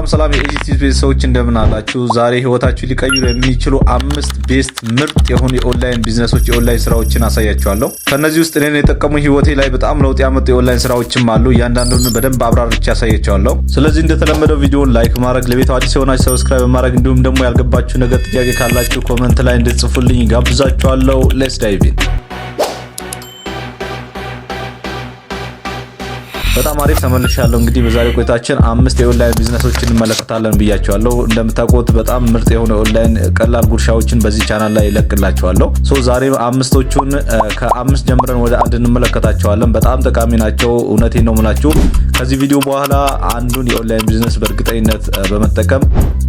ሰላም የኤጂቲቪ ሰዎች እንደምን አላችሁ? ዛሬ ህይወታችሁ ሊቀይሩ የሚችሉ 5 ቤስት ምርጥ የሆኑ የኦንላይን ቢዝነሶች የኦንላይን ስራዎችን አሳያችኋለሁ። ከነዚህ ውስጥ እኔን የጠቀሙኝ ህይወቴ ላይ በጣም ለውጥ ያመጡ የኦንላይን ስራዎችም አሉ። እያንዳንዱን በደንብ አብራርቼ ያሳያችኋለሁ። ስለዚህ እንደተለመደው ቪዲዮውን ላይክ ማድረግ፣ ለቤቱ አዲስ የሆናችሁ ሰብስክራይብ ማድረግ፣ እንዲሁም ደግሞ ያልገባችሁ ነገር ጥያቄ ካላችሁ ኮሜንት ላይ እንድትጽፉልኝ ጋብዛችኋለሁ። ሌትስ ዳይቭ ኢን። በጣም አሪፍ ተመልሻለሁ። እንግዲህ በዛሬው ቆይታችን 5 የኦንላይን ቢዝነሶችን እንመለከታለን ብያችኋለሁ። እንደምታውቁት በጣም ምርጥ የሆነ ኦንላይን ቀላል ጉርሻዎችን በዚህ ቻናል ላይ እለቅላችኋለሁ። ዛሬ 5ቶቹን ከ5 ጀምረን ወደ 1 እንመለከታቸዋለን። በጣም ጠቃሚ ናቸው። እውነቴን ነው የምላችሁ። ከዚህ ቪዲዮ በኋላ አንዱን የኦንላይን ቢዝነስ በእርግጠኝነት በመጠቀም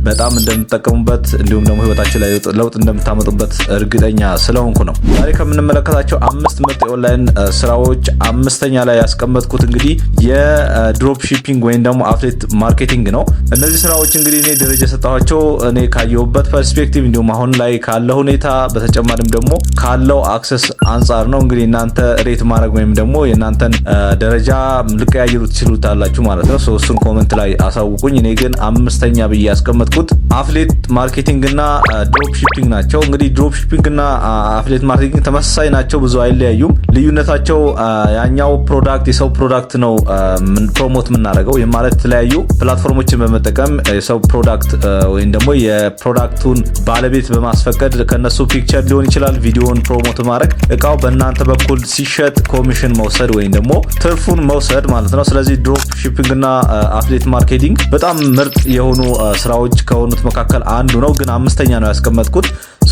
በጣም እንደምትጠቀሙበት እንዲሁም ደግሞ ህይወታችሁ ላይ ለውጥ እንደምታመጡበት እርግጠኛ ስለሆንኩ ነው። ዛሬ ከምንመለከታቸው 5 ምርጥ የኦንላይን ስራዎች 5ኛ ላይ ያስቀመጥኩት እንግዲህ የድሮፕ ሺፒንግ ወይም ደግሞ አፍሌት ማርኬቲንግ ነው። እነዚህ ስራዎች እንግዲህ እኔ ደረጃ ሰጣኋቸው እኔ ካየሁበት ፐርስፔክቲቭ እንዲሁም አሁን ላይ ካለው ሁኔታ በተጨማሪም ደግሞ ካለው አክሰስ አንጻር ነው። እንግዲህ እናንተ ሬት ማድረግ ወይም ደግሞ የእናንተን ደረጃ ልቀያየሩ ትችሉታላችሁ ማለት ነው። እሱን ኮሜንት ላይ አሳውቁኝ። እኔ ግን 5ኛ ብዬ ያስቀመጥኩት አፍሌት ማርኬቲንግ እና ድሮፕ ሺፒንግ ናቸው። እንግዲህ ድሮፕ ሺፒንግ እና አፍሌት ማርኬቲንግ ተመሳሳይ ናቸው፣ ብዙ አይለያዩም። ልዩነታቸው ያኛው ፕሮዳክት የሰው ፕሮዳክት ነው ፕሮሞት የምናደርገው ማለት የተለያዩ ፕላትፎርሞችን በመጠቀም የሰው ፕሮዳክት ወይም ደግሞ የፕሮዳክቱን ባለቤት በማስፈቀድ ከነሱ ፒክቸር ሊሆን ይችላል ቪዲዮን ፕሮሞት ማድረግ እቃው በእናንተ በኩል ሲሸጥ ኮሚሽን መውሰድ ወይም ደግሞ ትርፉን መውሰድ ማለት ነው። ስለዚህ ድሮፕ ሺፒንግ እና አፍሌት ማርኬቲንግ በጣም ምርጥ የሆኑ ስራዎች ከሆኑት መካከል አንዱ ነው፣ ግን 5ኛ ነው ያስቀመጥኩት።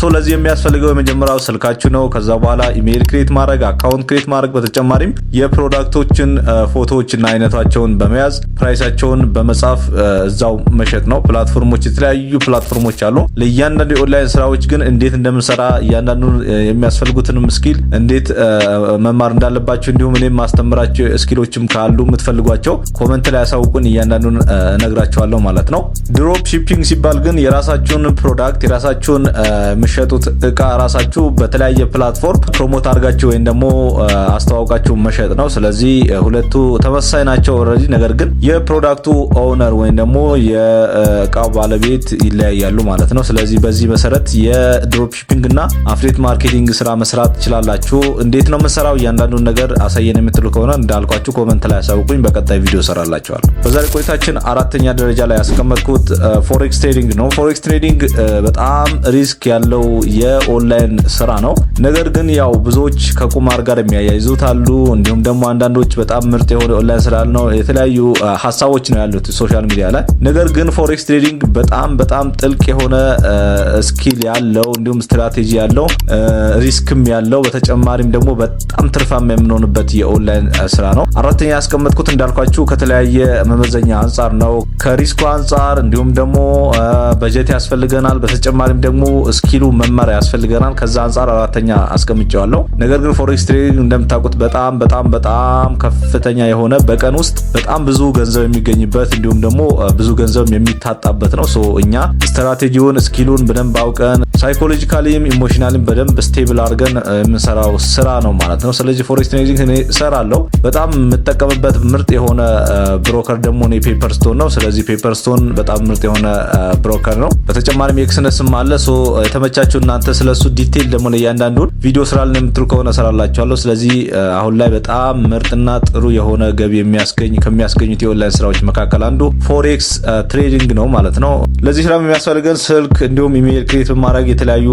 ለዚህ የሚያስፈልገው የመጀመሪያው ስልካችሁ ነው። ከዛ በኋላ ኢሜይል ክሬት ማድረግ፣ አካውንት ክሬት ማድረግ፣ በተጨማሪም የፕሮዳክቶችን ፎቶዎችና አይነታቸውን በመያዝ ፕራይሳቸውን በመጻፍ እዛው መሸጥ ነው። ፕላትፎርሞች የተለያዩ ፕላትፎርሞች አሉ። ለእያንዳንዱ የኦንላይን ስራዎች ግን እንዴት እንደምንሰራ እያንዳንዱ የሚያስፈልጉትንም ስኪል እንዴት መማር እንዳለባችሁ እንዲሁም እኔም ማስተምራችሁ ስኪሎችም ካሉ የምትፈልጓቸው ኮሜንት ላይ ያሳውቁን፣ እያንዳንዱን እነግራችኋለሁ ማለት ነው። ድሮፕ ሺፒንግ ሲባል ግን የራሳችሁን ፕሮዳክት የራሳችሁን የሚሸጡት እቃ ራሳችሁ በተለያየ ፕላትፎርም ፕሮሞት አድርጋችሁ ወይም ደግሞ አስተዋውቃችሁ መሸጥ ነው። ስለዚህ ሁለቱ ተመሳሳይ ናቸው ኦልሬዲ። ነገር ግን የፕሮዳክቱ ኦውነር ወይም ደግሞ የእቃው ባለቤት ይለያያሉ ማለት ነው። ስለዚህ በዚህ መሰረት የድሮፕ ሺፒንግ እና አፍሌት ማርኬቲንግ ስራ መስራት ትችላላችሁ። እንዴት ነው የምንሰራው? እያንዳንዱን ነገር አሳየን የምትሉ ከሆነ እንዳልኳችሁ ኮሜንት ላይ አሳውቁኝ፣ በቀጣይ ቪዲዮ ሰራላችኋለሁ። በዛሬ ቆይታችን 4ኛ ደረጃ ላይ ያስቀመጥኩት ፎሬክስ ትሬዲንግ ነው። ፎሬክስ ትሬዲንግ በጣም ሪስክ ያለው የኦንላይን ስራ ነው። ነገር ግን ያው ብዙዎች ከቁማር ጋር የሚያያይዙት አሉ። እንዲሁም ደግሞ አንዳንዶች በጣም ምርጥ የሆነ ኦንላይን ስራ ነው። የተለያዩ ሀሳቦች ነው ያሉት ሶሻል ሚዲያ ላይ። ነገር ግን ፎሬክስ ትሬዲንግ በጣም ጥልቅ የሆነ ስኪል ያለው እንዲሁም ስትራቴጂ ያለው ሪስክም ያለው በተጨማሪም ደግሞ በጣም ትርፋማ የምንሆንበት የኦንላይን ስራ ነው። 4ኛ ያስቀመጥኩት እንዳልኳችሁ ከተለያየ መመዘኛ አንጻር ነው። ከሪስኩ አንጻር እንዲሁም ደግሞ በጀት ያስፈልገናል። በተጨማሪም ደግሞ ስኪሉ መመሪያ ያስፈልገናል። ከዛ አንጻር 4ኛ አስቀምጬዋለሁ። ነገር ግን ፎሬክስ ትሬዲንግ እንደምታውቁት በጣም ከፍተኛ የሆነ በቀን ውስጥ በጣም ብዙ ገንዘብ የሚገኝበት እንዲሁም ደግሞ ብዙ ገንዘብ የሚታጣበት ነው። እኛ ስትራቴጂውን ስኪሉን በደንብ አውቀን ሳይኮሎጂካሊም ኢሞሽናሊም በደንብ ስቴብል አድርገን የምንሰራው ስራ ነው ማለት ነው። ስለዚህ ፎሬክስ ትሬዲንግ እኔ እሰራለሁ። በጣም የምጠቀምበት ምርጥ የሆነ ብሮከር ደግሞ እኔ ፔፐርስቶን ነው። ስለዚህ ፔፐርስቶን በጣም ምርጥ የሆነ ብሮከር ነው። በተጨማሪም ኤክስነስም አለ። የተመቻችሁ እናንተ ስለሱ ዲቴል ደግሞ ለእያንዳንዱን ቪዲዮ ስራልን የምትሉ ከሆነ ሰራላችኋለሁ። ስለዚህ አሁን ላይ በጣም ምርጥና ጥሩ የሆነ ገቢ ከሚያስገኙት የኦንላይን ስራዎች መካከል አንዱ ፎሬክስ ትሬዲንግ ነው ማለት ነው። ለዚህ ስራ የሚያስፈልገን ስልክ እንዲሁም ኢሜይል ክሬት ማድረግ፣ የተለያዩ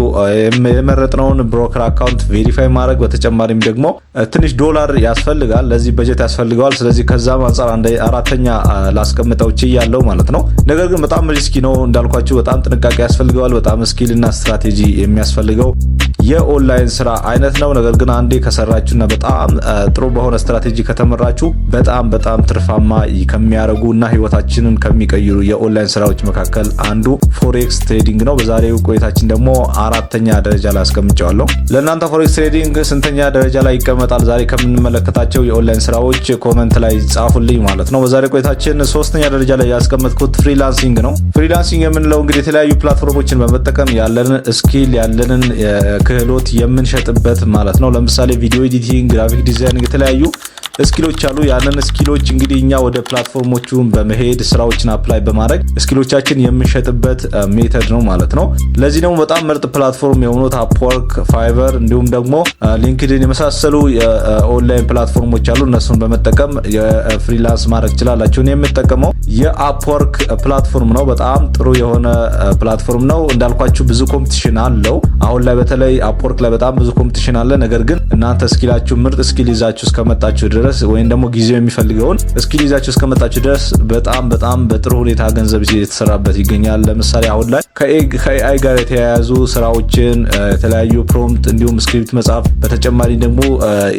የመረጥነውን ብሮከር አካውንት ቬሪፋይ ማድረግ፣ በተጨማሪም ደግሞ ትንሽ ዶላር ያስፈልጋል። ለዚህ በጀት ያስፈልገዋል። ስለዚህ ከዛም አንጻር 4ኛ ላስቀምጠው ችያለሁ ማለት ነው። ነገር ግን በጣም ሪስኪ ነው እንዳልኳችሁ፣ በጣም ጥንቃቄ ያስፈልገዋል። በጣም ስኪል እና ስትራቴጂ የሚያስፈልገው የኦንላይን ስራ አይነት ነው። ነገር ግን አንዴ ከሰራችሁና በጣም ጥሩ በሆነ ስትራቴጂ ከተመራችሁ በጣም ትርፋማ ከሚያደርጉና ህይወታችንን ከሚቀይሩ የኦንላይን ስራዎች መካከል አንዱ ፎሬክስ ትሬዲንግ ነው። በዛሬው ቆይታችን ደግሞ 4ኛ ደረጃ ላይ አስቀምጨዋለሁ። ለእናንተ ፎሬክስ ትሬዲንግ ስንተኛ ደረጃ ላይ ይቀመጣል? ዛሬ ከምንመለከታቸው የኦንላይን ስራዎች ኮሜንት ላይ ጻፉልኝ ማለት ነው። በዛሬ ቆይታችን 3ኛ ደረጃ ላይ ያስቀመጥኩት ፍሪላንሲንግ ነው። ፍሪላንሲንግ የምንለው እንግዲህ የተለያዩ ፕላትፎርሞችን በመጠቀም ያለንን ስኪል ያለንን ክህሎት የምንሸጥበት ማለት ነው። ለምሳሌ ቪዲዮ ኤዲቲንግ፣ ግራፊክ ዲዛይኒንግ፣ የተለያዩ ስኪሎች አሉ። ያንን ስኪሎች እንግዲህ እኛ ወደ ፕላትፎርሞቹ በመሄድ ስራዎችን አፕላይ በማድረግ ስኪሎቻችን የምንሸጥበት ሜተድ ነው ማለት ነው። ለዚህ ደግሞ በጣም ምርጥ ፕላትፎርም የሆኑት አፕወርክ፣ ፋይቨር እንዲሁም ደግሞ ሊንክድን የመሳሰሉ የኦንላይን ፕላትፎርሞች አሉ። እነሱን በመጠቀም የፍሪላንስ ማድረግ ትችላላችሁ። እኔ የምጠቀመው የአፕወርክ ፕላትፎርም ነው። በጣም ጥሩ የሆነ ፕላትፎርም ነው። እንዳልኳችሁ ብዙ ኮምፒቲሽን አለው። አሁን ላይ በተለይ አፕወርክ ላይ በጣም ብዙ ኮምፒቲሽን አለ። ነገር ግን እናንተ ስኪላችሁ ምርጥ ስኪል ይዛችሁ እስከመጣችሁ ድረስ ወይም ደግሞ ጊዜው የሚፈልገውን ስኪል ይዛችሁ እስከመጣችሁ ድረስ በጣም በጥሩ ሁኔታ ገንዘብ የተሰራበት ይገኛል። ለምሳሌ አሁን ላይ ከኤአይ ጋር የተያያዙ ስራዎችን የተለያዩ ፕሮምፕት እንዲሁም ስክሪፕት መጻፍ፣ በተጨማሪ ደግሞ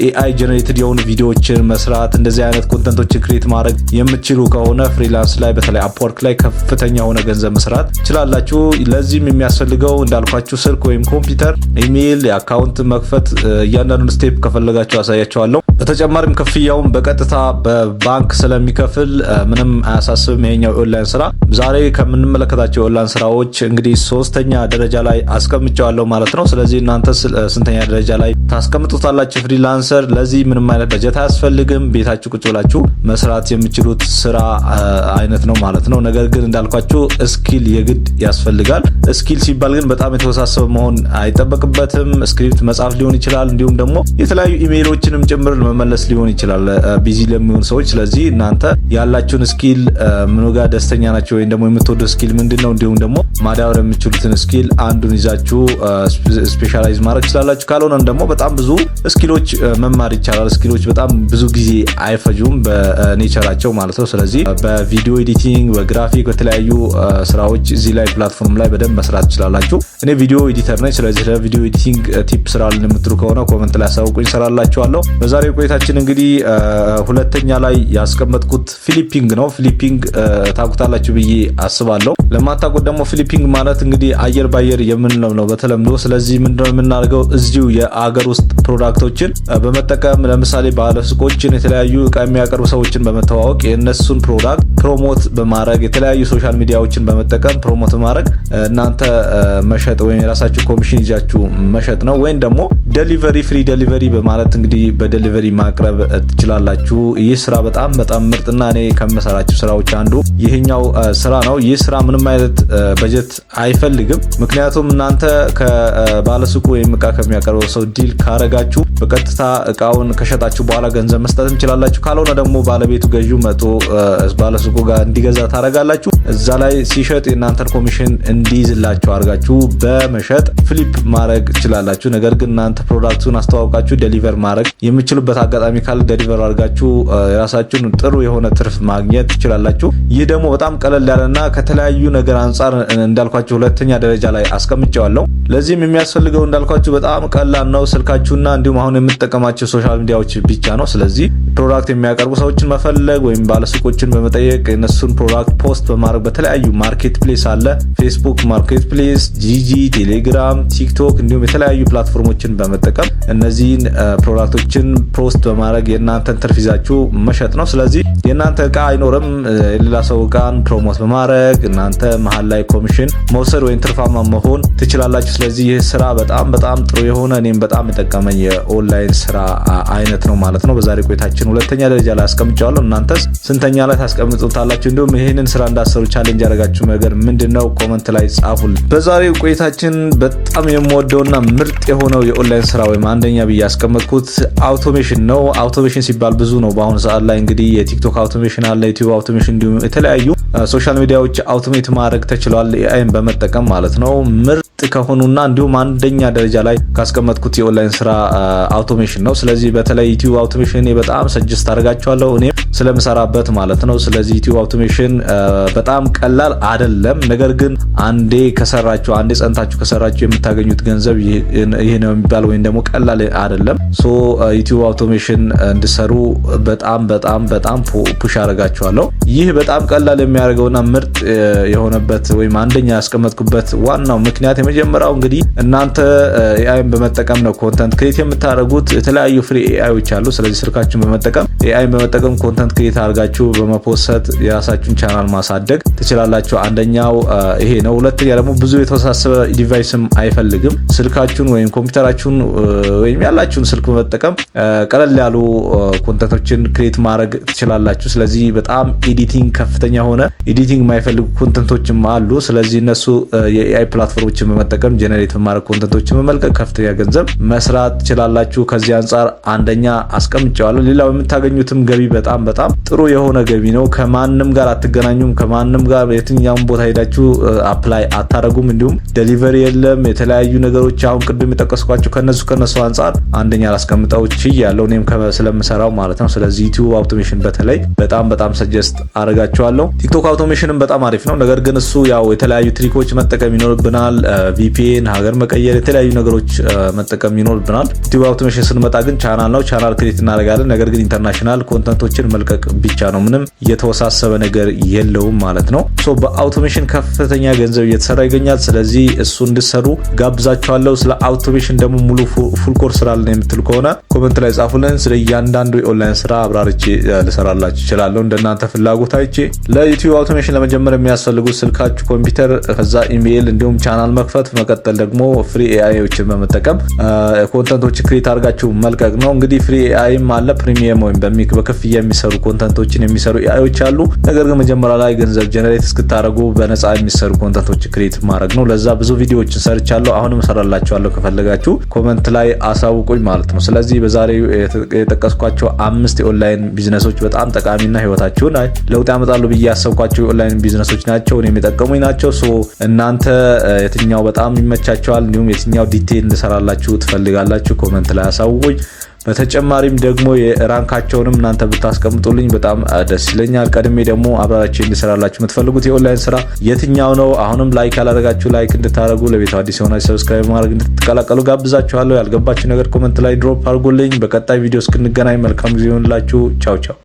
ኤአይ ጀነሬትድ የሆኑ ቪዲዮዎችን መስራት፣ እንደዚህ አይነት ኮንተንቶችን ክሬት ማድረግ የምትችሉ ከሆነ ፍሪላንስ ላይ በተለይ አፕወርክ ላይ ከፍተኛ የሆነ ገንዘብ መስራት ትችላላችሁ። ለዚህም የሚያስፈልገው እንዳልኳችሁ ስልክ ወይም ኮምፒውተር፣ ኢሜይል፣ የአካውንት መክፈት እያንዳንዱን ስቴፕ ከፈለጋችሁ አሳያችኋለሁ። በተጨማሪም ክፍያውን በቀጥታ በባንክ ስለሚከፍል ምንም አያሳስብም። ይሄኛው ኦንላይን ስራ ዛሬ ከምንመለከታቸው ኦንላይን ስራዎች እንግዲህ 3ኛ ደረጃ ላይ አስቀምጫለሁ ማለት ነው። ስለዚህ እናንተ ስንተኛ ደረጃ ላይ ታስቀምጡታላችሁ? ፍሪላንሰር ለዚህ ምንም አይነት በጀት አያስፈልግም። ቤታችሁ ቁጭ ብላችሁ መስራት የምትችሉት ስራ አይነት ነው ማለት ነው። ነገር ግን እንዳልኳችሁ ስኪል የግድ ያስፈልጋል። ስኪል ሲባል ግን በጣም የተወሳሰበ መሆን አይጠበቅበትም። ስክሪፕት መጻፍ ሊሆን ይችላል፣ እንዲሁም ደግሞ የተለያዩ ኢሜይሎችንም ጭምር መመለስ ሊሆን ይችላል ቢዚ ለሚሆኑ ሰዎች። ስለዚህ እናንተ ያላችሁን ስኪል ምኑ ጋር ደስተኛ ናቸው ወይም ደግሞ የምትወደው ስኪል ምንድነው፣ እንዲሁም ደግሞ ማዳበር የምትችሉትን ስኪል አንዱን ይዛችሁ ስፔሻላይዝ ማድረግ ትችላላችሁ። ካልሆነም ደግሞ በጣም ብዙ ስኪሎች መማር ይቻላል። ስኪሎች በጣም ብዙ ጊዜ አይፈጁም በኔቸራቸው ማለት ነው። ስለዚህ በቪዲዮ ኤዲቲንግ፣ በግራፊክ፣ በተለያዩ ስራዎች እዚህ ላይ ፕላትፎርም ላይ በደንብ መስራት ትችላላችሁ። እኔ ቪዲዮ ኤዲተር ነኝ። ስለዚህ ለቪዲዮ ኤዲቲንግ ቲፕ ስራልን የምትሉ ከሆነ ኮመንት ላይ አሳውቁኝ፣ ሰራላችኋለሁ። በዛሬው ቆይታችን እንግዲህ 2ኛ ላይ ያስቀመጥኩት ፍሊፒንግ ነው። ፍሊፒንግ ታውቁታላችሁ ብዬ አስባለሁ። ለማታውቁት ደግሞ ፍሊፒንግ ማለት እንግዲህ አየር ባየር የምንለው ነው በተለምዶ። ስለዚህ ምንድነው የምናደርገው? እዚሁ የአገር ውስጥ ፕሮዳክቶችን በመጠቀም ለምሳሌ ባለሱቆችን፣ የተለያዩ እቃ የሚያቀርቡ ሰዎችን በመተዋወቅ የእነሱን ፕሮዳክት ፕሮሞት በማድረግ የተለያዩ ሶሻል ሚዲያዎችን በመጠቀም ፕሮሞት በማድረግ እናንተ መሸጥ ወይም የራሳችሁ ኮሚሽን ይዛችሁ መሸጥ ነው። ወይም ደግሞ ዴሊቨሪ፣ ፍሪ ዴሊቨሪ በማለት እንግዲህ በዴሊቨሪ ማቅረብ ትችላላችሁ። ይህ ስራ በጣም ምርጥና እኔ ከምሰራችሁ ስራዎች አንዱ ይሄኛው ስራ ነው። ይህ ስራ ምንም አይነት በጀት አይፈልግም። ምክንያቱም እናንተ ከባለሱቁ ወይም እቃ ከሚያቀርበው ሰው ዲል ካረጋችሁ በቀጥታ እቃውን ከሸጣችሁ በኋላ ገንዘብ መስጠት እንችላላችሁ። ካልሆነ ደግሞ ባለቤቱ ገዢው መጥቶ ባለሱቁ ጋር እንዲገዛ ታረጋላችሁ። እዛ ላይ ሲሸጥ የእናንተን ኮሚሽን እንዲይዝላችሁ አድርጋችሁ በመሸጥ ፍሊፕ ማድረግ ትችላላችሁ። ነገር ግን እናንተ ፕሮዳክቱን አስተዋውቃችሁ ዴሊቨር ማድረግ የምችሉበት አጋጣሚ ካለ ዴሊቨር አድርጋችሁ የራሳችሁን ጥሩ የሆነ ትርፍ ማግኘት ትችላላችሁ። ይህ ደግሞ በጣም ቀለል ያለና ከተለያዩ ነገር አንጻር እንዳልኳችሁ 2ኛ ደረጃ ላይ አስቀምጬዋለሁ። ለዚህም የሚያስፈልገው እንዳልኳችሁ በጣም ቀላል ነው። ስልካችሁና እንዲሁም አሁን የምትጠቀማቸው ሶሻል ሚዲያዎች ብቻ ነው። ስለዚህ ፕሮዳክት የሚያቀርቡ ሰዎችን መፈለግ ወይም ባለሱቆችን በመጠየቅ የነሱን ፕሮዳክት ፖስት በማድረግ በተለያዩ ማርኬት ፕሌስ አለ፣ ፌስቡክ ማርኬት ፕሌስ፣ ጂጂ፣ ቴሌግራም፣ ቲክቶክ እንዲሁም የተለያዩ ፕላትፎርሞችን በመጠቀም እነዚህን ፕሮዳክቶችን ፖስት በማድረግ የእናንተን ትርፍ ይዛችሁ መሸጥ ነው። ስለዚህ የእናንተ እቃ አይኖርም፣ የሌላ ሰው እቃን ፕሮሞት በማድረግ እናንተ መሀል ላይ ኮሚሽን መውሰድ ወይም ትርፋማ መሆን ትችላላችሁ። ስለዚህ ይህ ስራ በጣም ጥሩ የሆነ እኔም በጣም የጠቀመኝ የኦንላይን ስራ አይነት ነው ማለት ነው። በዛሬ ቆይታችን 2ኛ ደረጃ ላይ አስቀምጫለሁ። እናንተስ ስንተኛ ላይ ታስቀምጡታላችሁ? እንዲሁም ይሄንን ስራ እንዳሰሩ ቻሌንጅ ያደረጋችሁ ነገር ምንድነው? ኮመንት ላይ ጻፉልኝ። በዛሬው ቆይታችን በጣም የምወደውና ምርጥ የሆነው የኦንላይን ስራ ወይም አንደኛ ብዬ ያስቀመጥኩት አውቶሜሽን ነው። አውቶሜሽን ሲባል ብዙ ነው። በአሁኑ ሰዓት ላይ እንግዲህ የቲክቶክ አውቶሜሽን አለ፣ ዩቲዩብ አውቶሜሽን እንዲሁም የተለያዩ ሶሻል ሚዲያዎች አውቶሜት ማድረግ ተችሏል፣ ኤአይን በመጠቀም ማለት ነው። ምርጥ ከሆኑና እንዲሁም አንደኛ ደረጃ ላይ ካስቀመጥኩት የኦንላይን ስራ አውቶሜሽን ነው። ስለዚህ በተለይ ዩቲዩብ አውቶሜሽን በጣም ሰጀስት አደርጋችኋለሁ እኔ ስለምሰራበት ማለት ነው። ስለዚህ ዩቲዩብ አውቶሜሽን በጣም ቀላል አይደለም። ነገር ግን አንዴ ከሰራችሁ አንዴ ጸንታችሁ ከሰራችሁ የምታገኙት ገንዘብ ይሄ ነው የሚባል ወይም ደግሞ ቀላል አይደለም። ሶ ዩቲዩብ አውቶሜሽን እንድሰሩ በጣም ፑሽ አደርጋችኋለሁ። ይህ በጣም ቀላል የሚያደርገውና ምርጥ የሆነበት ወይም አንደኛ ያስቀመጥኩበት ዋናው ምክንያት የመጀመሪያው እንግዲህ እናንተ ኤአይን በመጠቀም ነው ኮንተንት ክሬት የምታደርጉት። የተለያዩ ፍሪ ኤአይዎች አሉ። ስለዚህ ስልካችሁን በመጠቀም ኤአይን በመጠቀም ኮንተንት ኮንተንት ክሬት አድርጋችሁ በመፖስት የራሳችሁን ቻናል ማሳደግ ትችላላችሁ። አንደኛው ይሄ ነው። ሁለተኛ ደግሞ ብዙ የተወሳሰበ ዲቫይስም አይፈልግም። ስልካችሁን ወይም ኮምፒውተራችሁን ወይም ያላችሁን ስልክ በመጠቀም ቀለል ያሉ ኮንተንቶችን ክሬት ማድረግ ትችላላችሁ። ስለዚህ በጣም ኤዲቲንግ ከፍተኛ ሆነ ኤዲቲንግ የማይፈልጉ ኮንተንቶችም አሉ። ስለዚህ እነሱ የኤአይ ፕላትፎርሞችን በመጠቀም ጀነሬት ማድረግ ኮንተንቶችን በመልቀቅ ከፍተኛ ገንዘብ መስራት ትችላላችሁ። ከዚህ አንጻር አንደኛ አስቀምጨዋለሁ። ሌላው የምታገኙትም ገቢ በጣም ጥሩ የሆነ ገቢ ነው። ከማንም ጋር አትገናኙም። ከማንም ጋር የትኛውም ቦታ ሄዳችሁ አፕላይ አታረጉም። እንዲሁም ዴሊቨሪ የለም። የተለያዩ ነገሮች አሁን ቅድም የጠቀስኳቸው ከነሱ አንጻር አንደኛ ላስቀምጠው ችያለሁ እኔም ስለምሰራው ማለት ነው። ስለዚህ ዩቲዩብ አውቶሜሽን በተለይ በጣም ሰጀስት አደርጋቸዋለሁ። ቲክቶክ አውቶሜሽንም በጣም አሪፍ ነው። ነገር ግን እሱ ያው የተለያዩ ትሪኮች መጠቀም ይኖርብናል። ቪፒኤን፣ ሀገር መቀየር፣ የተለያዩ ነገሮች መጠቀም ይኖርብናል። ዩቲዩብ አውቶሜሽን ስንመጣ ግን ቻናል ነው። ቻናል ክሬት እናደርጋለን። ነገር ግን ኢንተርናሽናል ኮንተንቶችን መልቀቅ ብቻ ነው። ምንም የተወሳሰበ ነገር የለውም ማለት ነው። ሶ በአውቶሜሽን ከፍተኛ ገንዘብ እየተሰራ ይገኛል። ስለዚህ እሱ እንድሰሩ ጋብዛችኋለሁ። ስለ አውቶሜሽን ደግሞ ሙሉ ፉል ኮርስ ስራለን የምትሉ ከሆነ ኮሜንት ላይ ጻፉልን። ስለ እያንዳንዱ የኦንላይን ስራ አብራርቼ ልሰራላችሁ እችላለሁ እንደናንተ ፍላጎት አይቼ። ለዩቲዩብ አውቶሜሽን ለመጀመር የሚያስፈልጉት ስልካችሁ፣ ኮምፒውተር፣ ከዛ ኢሜይል እንዲሁም ቻናል መክፈት፣ መቀጠል ደግሞ ፍሪ ኤአይዎችን በመጠቀም ኮንተንቶች ክሬት አድርጋችሁ መልቀቅ ነው። እንግዲህ ፍሪ ኤአይም አለ፣ ፕሪሚየም ወይም በክፍያ የሚሰሩ ኮንተንቶችን የሚሰሩ ኤአይዎች አሉ። ነገር ግን መጀመሪያ ላይ ገንዘብ ጀነሬት እስክታደርጉ በነፃ የሚሰሩ ኮንተንቶች ክሬት ማድረግ ነው። ለዛ ብዙ ቪዲዮዎችን ሰርቻለሁ። አሁንም እሰራላችኋለሁ። ከፈለጋችሁ ኮሜንት ላይ አሳውቁኝ ማለት ነው። ስለዚህ በዛሬው የጠቀስኳቸው 5 የኦንላይን ቢዝነሶች በጣም ጠቃሚና ህይወታችሁን ለውጥ ያመጣሉ ብዬ ያሰብኳቸው የኦንላይን ቢዝነሶች ናቸው። እኔም የጠቀሙኝ ናቸው። ሶ እናንተ የትኛው በጣም ይመቻቸዋል እንዲሁም የትኛው ዲቴል እንሰራላችሁ ትፈልጋላችሁ ኮሜንት ላይ አሳውቁኝ። በተጨማሪም ደግሞ የራንካቸውንም እናንተ ብታስቀምጡልኝ በጣም ደስ ይለኛል። ቀድሜ ደግሞ አብራራችሁ እንድሰራላችሁ የምትፈልጉት የኦንላይን ስራ የትኛው ነው? አሁንም ላይክ ያላደረጋችሁ ላይክ እንድታደርጉ፣ ለቤቱ አዲስ የሆናችሁ ሰብስክራይብ ማድረግ እንድትቀላቀሉ ጋብዛችኋለሁ። ያልገባችሁ ነገር ኮሜንት ላይ ድሮፕ አድርጉልኝ። በቀጣይ ቪዲዮ እስክንገናኝ መልካም ጊዜ ይሁንላችሁ። ቻው ቻው።